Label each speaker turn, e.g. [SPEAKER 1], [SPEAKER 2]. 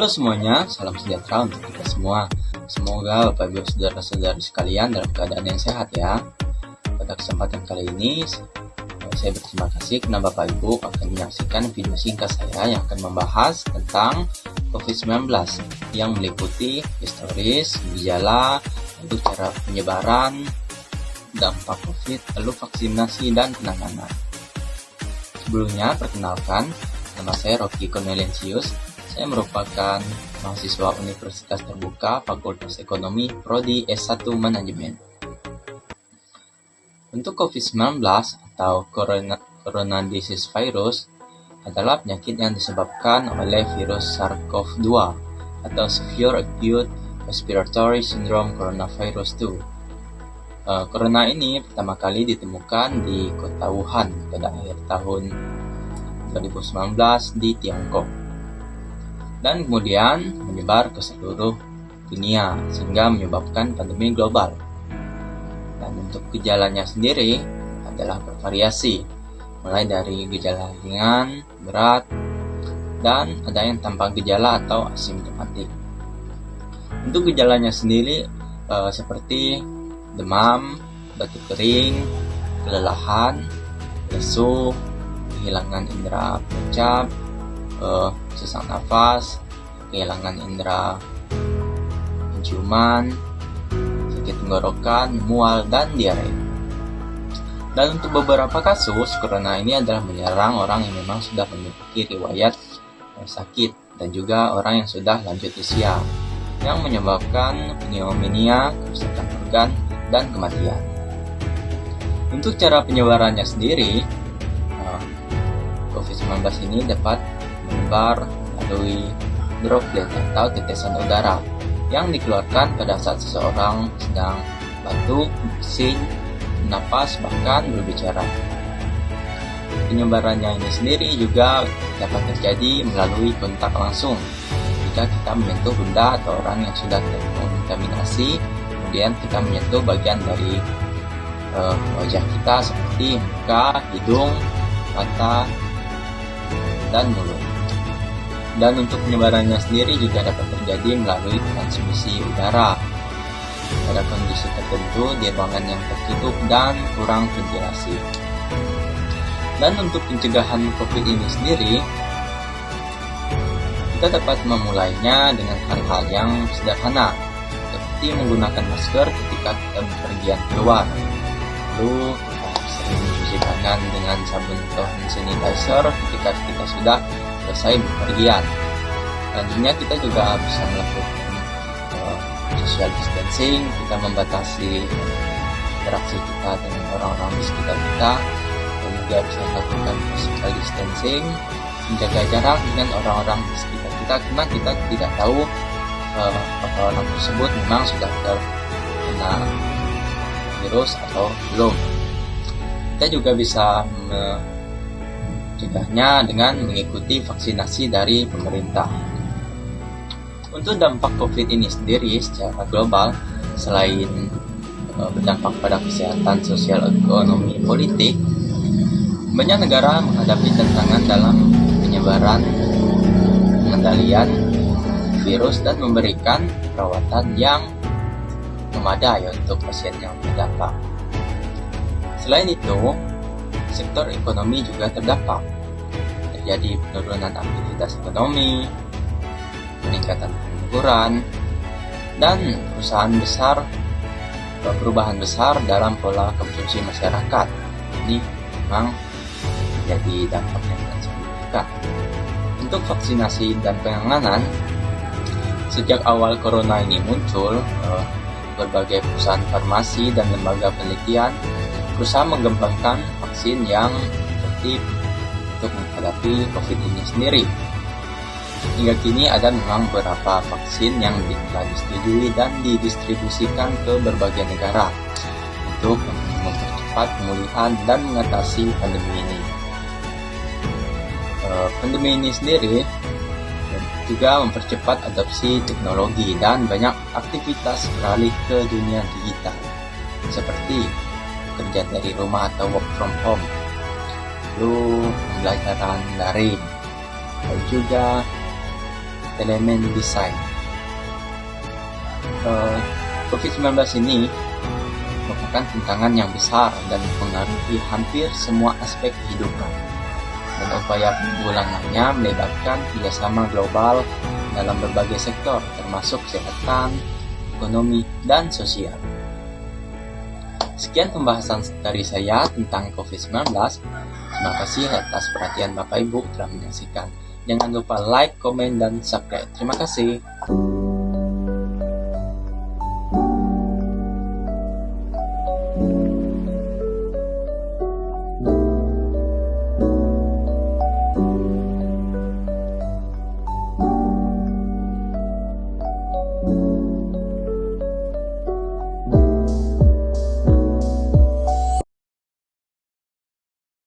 [SPEAKER 1] Halo semuanya, salam sejahtera untuk kita semua. Semoga Bapak Ibu Saudara-saudari sekalian dalam keadaan yang sehat ya. Pada kesempatan kali ini, saya berterima kasih karena Bapak Ibu akan menyaksikan video singkat saya yang akan membahas tentang COVID-19 yang meliputi historis, gejala, lalu cara penyebaran, dampak COVID, lalu vaksinasi dan penanganan. Sebelumnya, perkenalkan, nama saya Rocky Cornelius. Saya merupakan mahasiswa Universitas Terbuka Fakultas Ekonomi Prodi S1 Manajemen. Untuk COVID-19 atau Corona Disease Virus adalah penyakit yang disebabkan oleh virus SARS-CoV-2 atau Severe Acute Respiratory Syndrome Coronavirus 2. Corona ini pertama kali ditemukan di kota Wuhan pada akhir tahun 2019 di Tiongkok, dan kemudian menyebar ke seluruh dunia sehingga menyebabkan pandemi global. Dan untuk gejalanya sendiri adalah bervariasi, mulai dari gejala ringan, berat, dan ada yang tanpa gejala atau asimptomatik. Untuk gejalanya sendiri seperti demam, batuk kering, kelelahan, lesu, kehilangan indera pencap, sesak nafas, kehilangan indera penciuman, sakit tenggorokan, mual, dan diare. Dan untuk beberapa kasus, corona ini adalah menyerang orang yang memang sudah memiliki riwayat sakit dan juga orang yang sudah lanjut usia, yang menyebabkan pneumonia, kerusakan organ, dan kematian. Untuk cara penyebarannya sendiri, COVID-19 ini dapat menyebar melalui droplet atau tetesan udara yang dikeluarkan pada saat seseorang sedang batuk, bersin, napas, bahkan berbicara. Penyebarannya ini sendiri juga dapat terjadi melalui kontak langsung jika kita menyentuh benda atau orang yang sudah terkontaminasi, kemudian kita menyentuh bagian dari wajah kita seperti muka, hidung, mata, dan mulut. Dan untuk penyebarannya sendiri juga dapat terjadi melalui transmisi udara pada kondisi tertentu di ruangan yang tertutup dan kurang ventilasi. Dan untuk pencegahan COVID ini sendiri, kita dapat memulainya dengan hal-hal yang sederhana, seperti menggunakan masker ketika kita bepergian keluar. Lalu kita sering mencuci tangan dengan sabun atau hand sanitizer ketika kita sudah selesai bepergian. Selanjutnya kita juga bisa melakukan social distancing, kita membatasi interaksi kita dengan orang-orang di sekitar kita, dan juga bisa melakukan physical distancing, menjaga jarak dengan orang-orang di sekitar kita, karena kita tidak tahu apakah orang tersebut memang sudah terkena virus atau belum. Kita juga bisa mencegahnya dengan mengikuti vaksinasi dari pemerintah. Untuk dampak COVID ini sendiri secara global, selain berdampak pada kesehatan, sosial, ekonomi, politik, banyak negara menghadapi tantangan dalam penyebaran, pengendalian virus, dan memberikan perawatan yang memadai untuk pasien yang terdampak. Selain itu, sektor ekonomi juga terdampak. Terjadi penurunan aktivitas ekonomi, peningkatan pengangguran, dan perubahan besar dalam pola konsumsi masyarakat. Ini memang menjadi dampak yang sangat signifikan. Untuk vaksinasi dan penanganan, sejak awal corona ini muncul, berbagai perusahaan farmasi dan lembaga penelitian berusaha mengembangkan vaksin yang efektif untuk menghadapi COVID ini sendiri. Hingga kini ada memang beberapa vaksin yang telah disetujui dan didistribusikan ke berbagai negara untuk mempercepat pemulihan dan mengatasi pandemi ini. Pandemi ini sendiri juga mempercepat adopsi teknologi dan banyak aktivitas beralih ke dunia digital, seperti bekerja dari rumah atau work from home, lalu pembelajaran daring, dan juga telemedicine. COVID-19 ini merupakan tantangan yang besar dan mempengaruhi hampir semua aspek kehidupan. Dan upaya penanggulangannya melibatkan kerjasama global dalam berbagai sektor, termasuk kesehatan, ekonomi, dan sosial. Sekian pembahasan dari saya tentang COVID-19. Terima kasih atas perhatian Bapak Ibu telah menyaksikan. Jangan lupa like, komen, dan subscribe. Terima kasih.